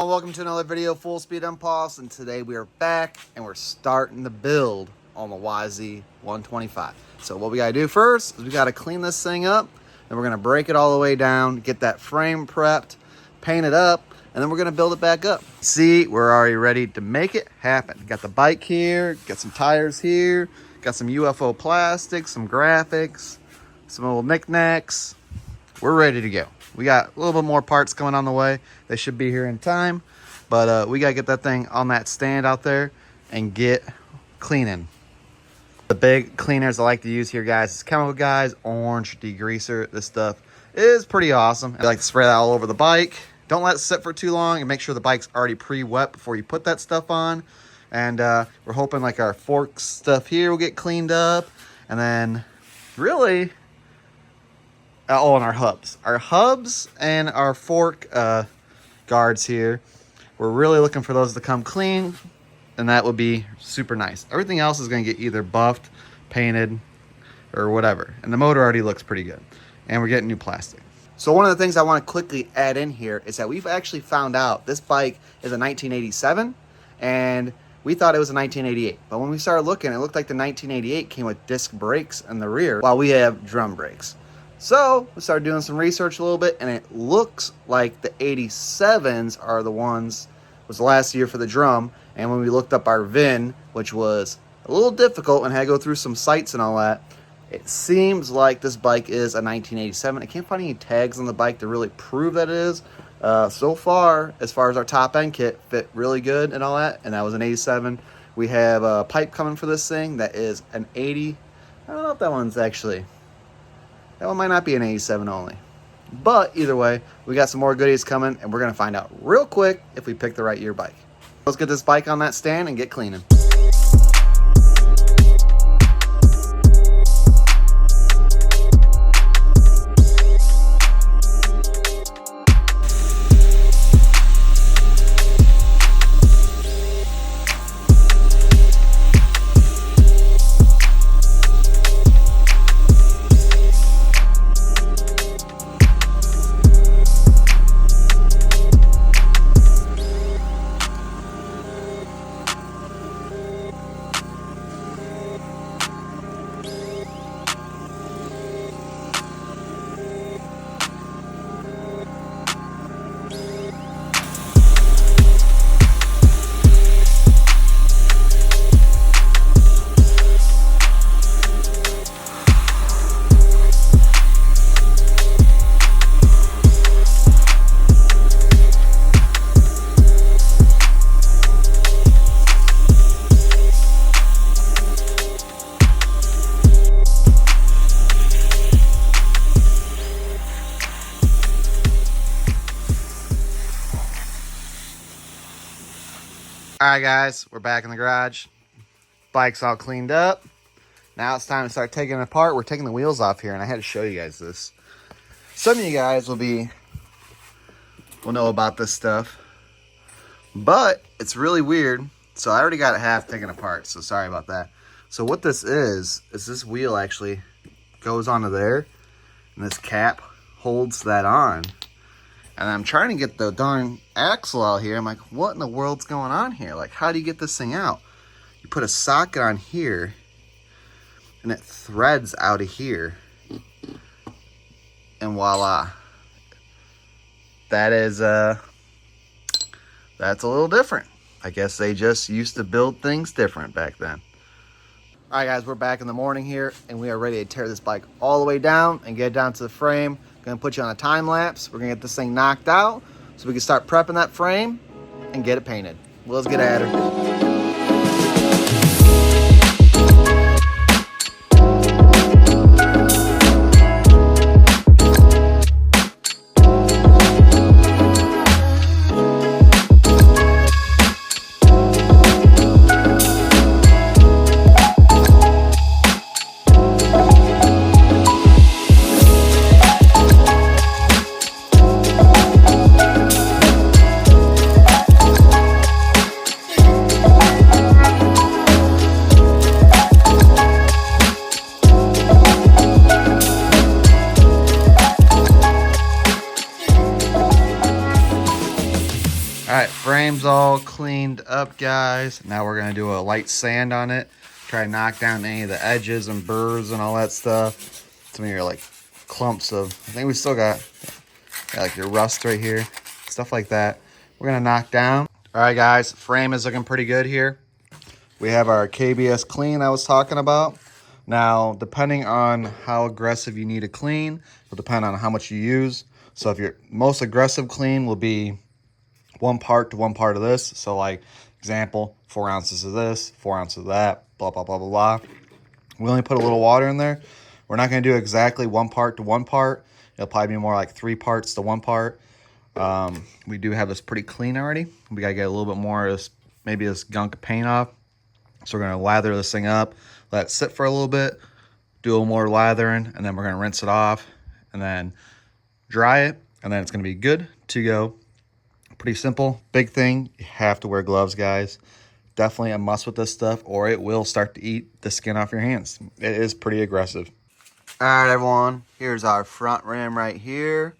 Welcome to another video, Full Speed Impulse, and today we are back and we're starting the build on the Yz125. So what we gotta do first is we gotta clean this thing up, and we're gonna break it all the way down, get that frame prepped, paint it up, and then we're gonna build it back up. See, we're already ready to make it happen. Got the bike here, got some tires here, got some UFO plastics, some graphics, some little knickknacks. We're ready to go. We got a little bit more parts coming on the way. They should be here in time. But we got to get that thing on that stand out there and get cleaning. The big cleaners I like to use here, guys, is Chemical Guys Orange Degreaser. This stuff is pretty awesome. I like to spray that all over the bike. Don't let it sit for too long and make sure the bike's already pre-wet before you put that stuff on. And we're hoping like our fork stuff here will get cleaned up. And then really... oh, and our hubs and our fork guards here. We're really looking for those to come clean, and that would be super nice. Everything else is going to get either buffed, painted, or whatever. And the motor already looks pretty good. And we're getting new plastic. So one of the things I want to quickly add in here is that we've actually found out this bike is a 1987, and we thought it was a 1988. But when we started looking, it looked like the 1988 came with disc brakes in the rear, while we have drum brakes. So we started doing some research a little bit, and it looks like the 87s are the ones, was the last year for the drum. And when we looked up our VIN, which was a little difficult and had to go through some sites and all that, it seems like this bike is a 1987. I can't find any tags on the bike to really prove that it is. So far as our top end kit fit really good and all that, and that was an 87. We have a pipe coming for this thing that is an 80. I don't know if that one's actually... that one might not be an 87 only. But either way, we got some more goodies coming, and we're going to find out real quick if we pick the right year bike. Let's get this bike on that stand and get cleaning. Alright guys, we're back in the garage. Bike's all cleaned up. Now it's time to start taking it apart. We're taking the wheels off here, and I had to show you guys this. Some of you guys will know about this stuff, but it's really weird. So I already got it half taken apart, so sorry about that. So what this is this wheel actually goes onto there, and this cap holds that on. And I'm trying to get the darn axle out here. I'm like, what in the world's going on here? Like, how do you get this thing out? You put a socket on here, and it threads out of here. And voila. That is, that's a little different. I guess they just used to build things different back then. All right, guys, we're back in the morning here, and we are ready to tear this bike all the way down and get it down to the frame. Gonna put you on a time lapse. We're gonna get this thing knocked out so we can start prepping that frame and get it painted. Well, let's get at her. Frame's all cleaned up, guys. Now we're gonna do a light sand on it. Try to knock down any of the edges and burrs and all that stuff. Some of your like clumps of, I think we still got like your rust right here, stuff like that. We're gonna knock down. All right, guys, frame is looking pretty good here. We have our KBS clean I was talking about. Now, depending on how aggressive you need to clean, will depend on how much you use. So if your most aggressive clean will be 1 part to 1 part of this. So like, example, 4 ounces of this, 4 ounces of that, blah, blah, blah, blah, blah. We only put a little water in there. We're not gonna do exactly 1 part to 1 part. It'll probably be more like 3 parts to 1 part. We do have this pretty clean already. We gotta get a little bit more of this, maybe this gunk of paint off. So we're gonna lather this thing up, let it sit for a little bit, do a little more lathering, and then we're gonna rinse it off and then dry it, and then it's gonna be good to go. Pretty simple. Big thing, you have to wear gloves, guys. Definitely a must with this stuff, or it will start to eat the skin off your hands. It is pretty aggressive. All right, everyone, here's our front rim right here.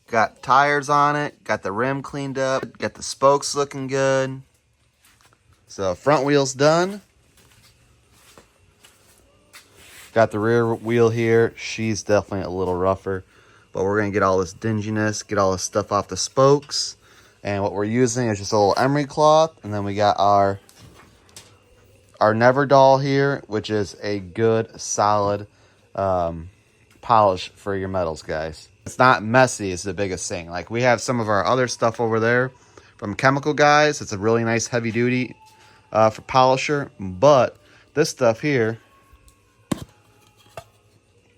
Got tires on it, got the rim cleaned up, got the spokes looking good. So front wheel's done. Got the rear wheel here. She's definitely a little rougher, but we're gonna get all this dinginess, get all this stuff off the spokes. And what we're using is just a little emery cloth. And then we got our Neverdoll here, which is a good, solid polish for your metals, guys. It's not messy is the biggest thing. Like, we have some of our other stuff over there from Chemical Guys. It's a really nice heavy duty for polisher, but this stuff here,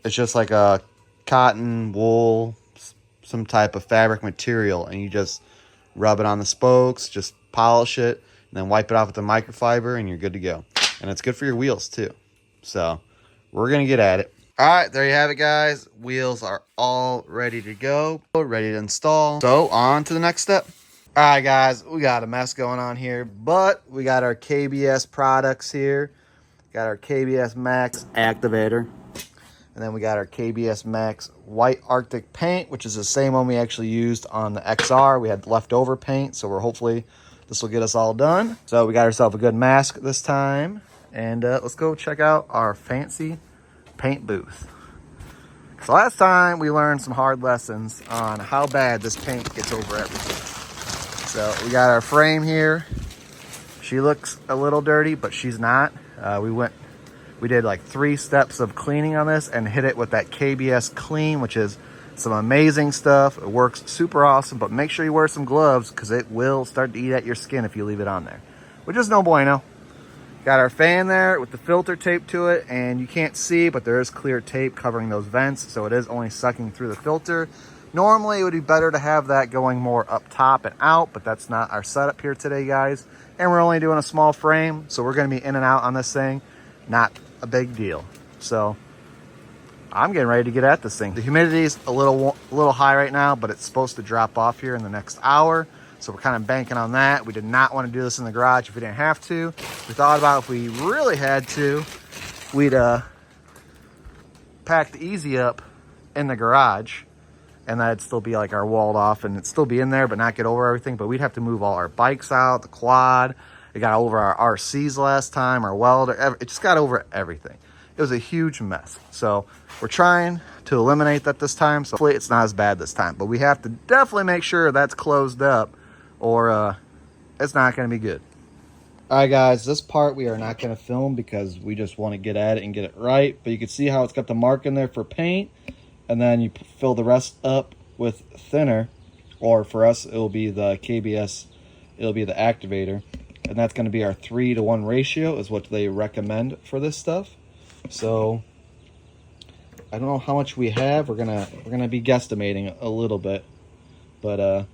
it's just like a cotton, wool, some type of fabric material, and you just rub it on the spokes, just polish it, and then wipe it off with the microfiber, and you're good to go. And it's good for your wheels too. So we're gonna get at it. All right, there you have it, guys. Wheels are all ready to go, ready to install. So on to the next step. All right, guys, we got a mess going on here, but we got our KBS products here. Got our KBS Maxx activator. And then we got our KBS Maxx White Arctic paint, which is the same one we actually used on the XR. We had leftover paint, so hopefully this will get us all done. So we got ourselves a good mask this time. And let's go check out our fancy paint booth. So last time we learned some hard lessons on how bad this paint gets over everything. So we got our frame here. She looks a little dirty, but she's not. We did like 3 steps of cleaning on this and hit it with that KBS clean, which is some amazing stuff. It works super awesome, but make sure you wear some gloves because it will start to eat at your skin if you leave it on there, which is no bueno. Got our fan there with the filter tape to it, and you can't see, but there is clear tape covering those vents, so it is only sucking through the filter. Normally, it would be better to have that going more up top and out, but that's not our setup here today, guys. And we're only doing a small frame, so we're gonna be in and out on this thing. Not a big deal. So I'm getting ready to get at this thing. The humidity is a little high right now, but it's supposed to drop off here in the next hour. So we're kind of banking on that. We did not want to do this in the garage if we didn't have to. We thought about if we really had to, we'd pack the Yz up in the garage, and that'd still be like our walled off, and it'd still be in there, but not get over everything. But we'd have to move all our bikes out, the quad. It got over our RCs last time, our welder. It just got over everything. It was a huge mess. So we're trying to eliminate that this time. So hopefully it's not as bad this time. But we have to definitely make sure that's closed up, or it's not going to be good. All right, guys, this part we are not going to film because we just want to get at it and get it right. But you can see how it's got the mark in there for paint. And then you fill the rest up with thinner. Or for us, it will be the KBS. It'll be the activator. And that's going to be our 3-to-1 ratio is what they recommend for this stuff. So I don't know how much we have. We're gonna be guesstimating a little bit, but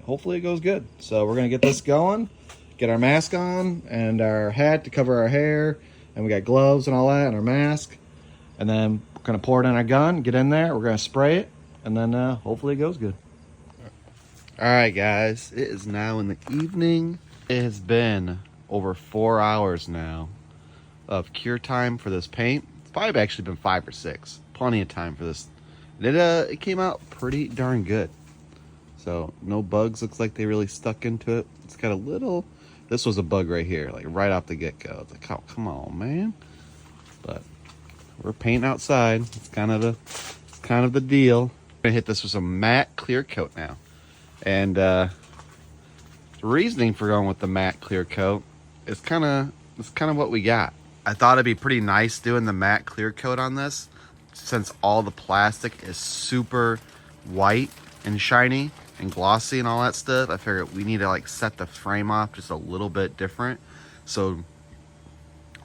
hopefully it goes good. So we're gonna get this going, get our mask on and our hat to cover our hair, and we got gloves and all that and our mask, and then we're gonna pour it in our gun, get in there, we're gonna spray it, and then hopefully it goes good. All right, guys, it is now in the evening. It has been over 4 hours now of cure time for this paint. It's probably actually been 5 or 6. Plenty of time for this. And it came out pretty darn good. So no bugs. Looks like they really stuck into it. It's got a little, this was a bug right here, like right off the get-go. It's like, oh, come on, man. But we're painting outside. It's kind of the deal. I'm gonna hit this with some matte clear coat now. And the reasoning for going with the matte clear coat is kind of what we got. I thought it'd be pretty nice doing the matte clear coat on this, since all the plastic is super white and shiny and glossy and all that stuff. I figured we need to like set the frame off just a little bit different. So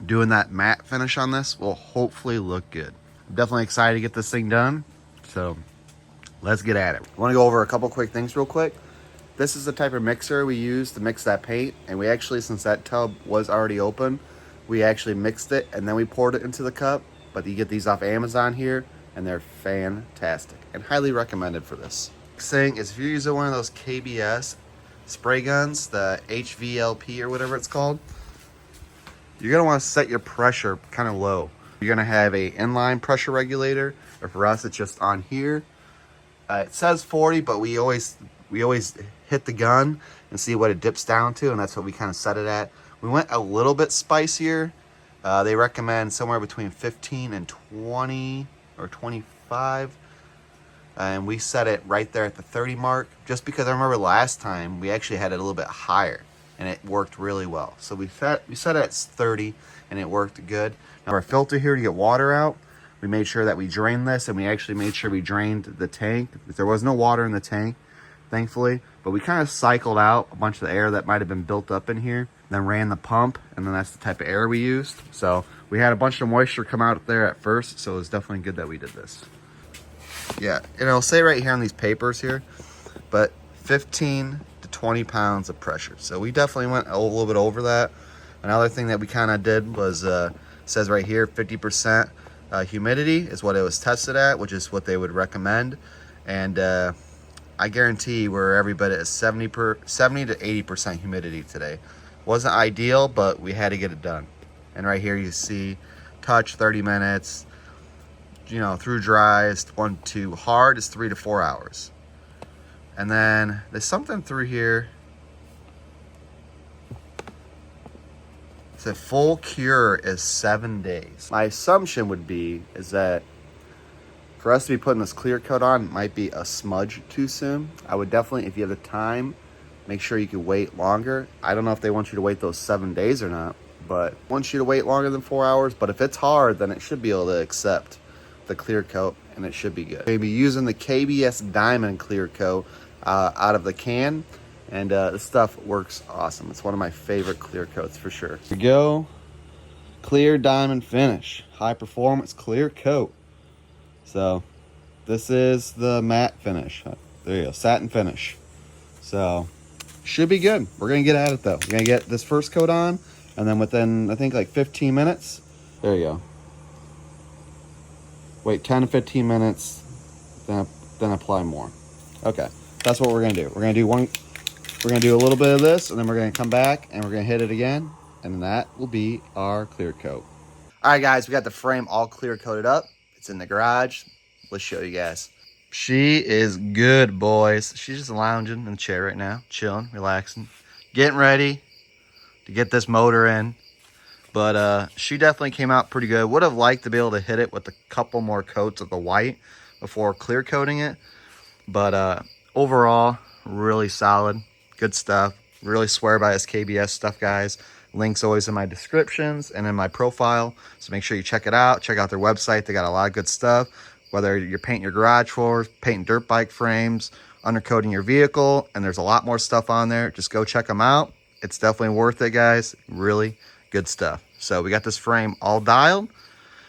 doing that matte finish on this will hopefully look good. I'm definitely excited to get this thing done. So let's get at it. I want to go over a couple quick things real quick. This is the type of mixer we use to mix that paint. And we actually, since that tub was already open, we actually mixed it and then we poured it into the cup. But you get these off Amazon here and they're fantastic and highly recommended for this. Next thing is, if you're using one of those KBS spray guns, the HVLP or whatever it's called, you're gonna want to set your pressure kind of low. You're gonna have a inline pressure regulator, or for us it's just on here. It says 40, but we always hit the gun and see what it dips down to, and that's what we kind of set it at. We went a little bit spicier. They recommend somewhere between 15 and 20 or 25. And we set it right there at the 30 mark, just because I remember last time we actually had it a little bit higher and it worked really well. So we set it at 30 and it worked good. Now our filter here to get water out, we made sure that we drained this, and we actually made sure we drained the tank. There was no water in the tank, thankfully, but we kind of cycled out a bunch of the air that might have been built up in here, then ran the pump, and then that's the type of air we used. So we had a bunch of moisture come out there at first, so it was definitely good that we did this. Yeah, and it'll say right here on these papers here, but 15 to 20 pounds of pressure. So we definitely went a little bit over that. Another thing that we kind of did was, says right here, 50% humidity is what it was tested at, which is what they would recommend. And I guarantee we're every bit at 70 to 80% humidity today. Wasn't ideal, but we had to get it done. And right here you see touch 30 minutes, you know, through dry is 1 to hard is 3 to 4 hours. And then there's something through here. It said full cure is 7 days. My assumption would be is that for us to be putting this clear coat on might be a smudge too soon. I would definitely, if you have the time, make sure you can wait longer. I don't know if they want you to wait those 7 days or not, but want you to wait longer than 4 hours. But if it's hard, then it should be able to accept the clear coat and it should be good. We'll be using the KBS Diamond clear coat out of the can, and this stuff works awesome. It's one of my favorite clear coats for sure. Here we go. Clear diamond finish, high performance clear coat. So this is the matte finish. There you go, satin finish. So should be good. We're gonna get at it though. We're gonna get this first coat on, and then within I think like 15 minutes, there you go. Wait 10 to 15 minutes, then apply more. Okay, that's what we're gonna do. We're gonna do a little bit of this, and then we're gonna come back and we're gonna hit it again, and that will be our clear coat. All right, guys, we got the frame all clear coated up. It's in the garage. Let's show you guys. She is good, boys. She's just lounging in the chair right now, chilling, relaxing, getting ready to get this motor in. But she definitely came out pretty good. Would have liked to be able to hit it with a couple more coats of the white before clear coating it. But overall, really solid. Good stuff. Really swear by this KBS stuff, guys. Links always in my descriptions and in my profile. So make sure you check it out. Check out their website. They got a lot of good stuff. Whether you're painting your garage floors, painting dirt bike frames, undercoating your vehicle, and there's a lot more stuff on there. Just go check them out. It's definitely worth it, guys. Really good stuff. So we got this frame all dialed,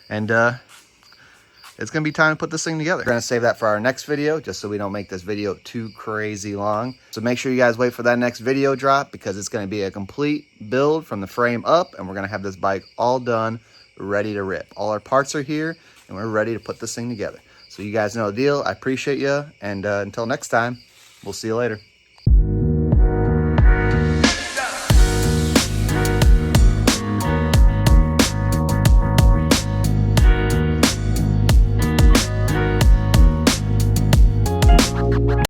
and it's gonna be time to put this thing together. We're gonna save that for our next video, just so we don't make this video too crazy long. So make sure you guys wait for that next video drop, because it's gonna be a complete build from the frame up, and we're gonna have this bike all done, ready to rip. All our parts are here, and we're ready to put this thing together. So you guys know the deal. I appreciate you, and until next time, we'll see you later.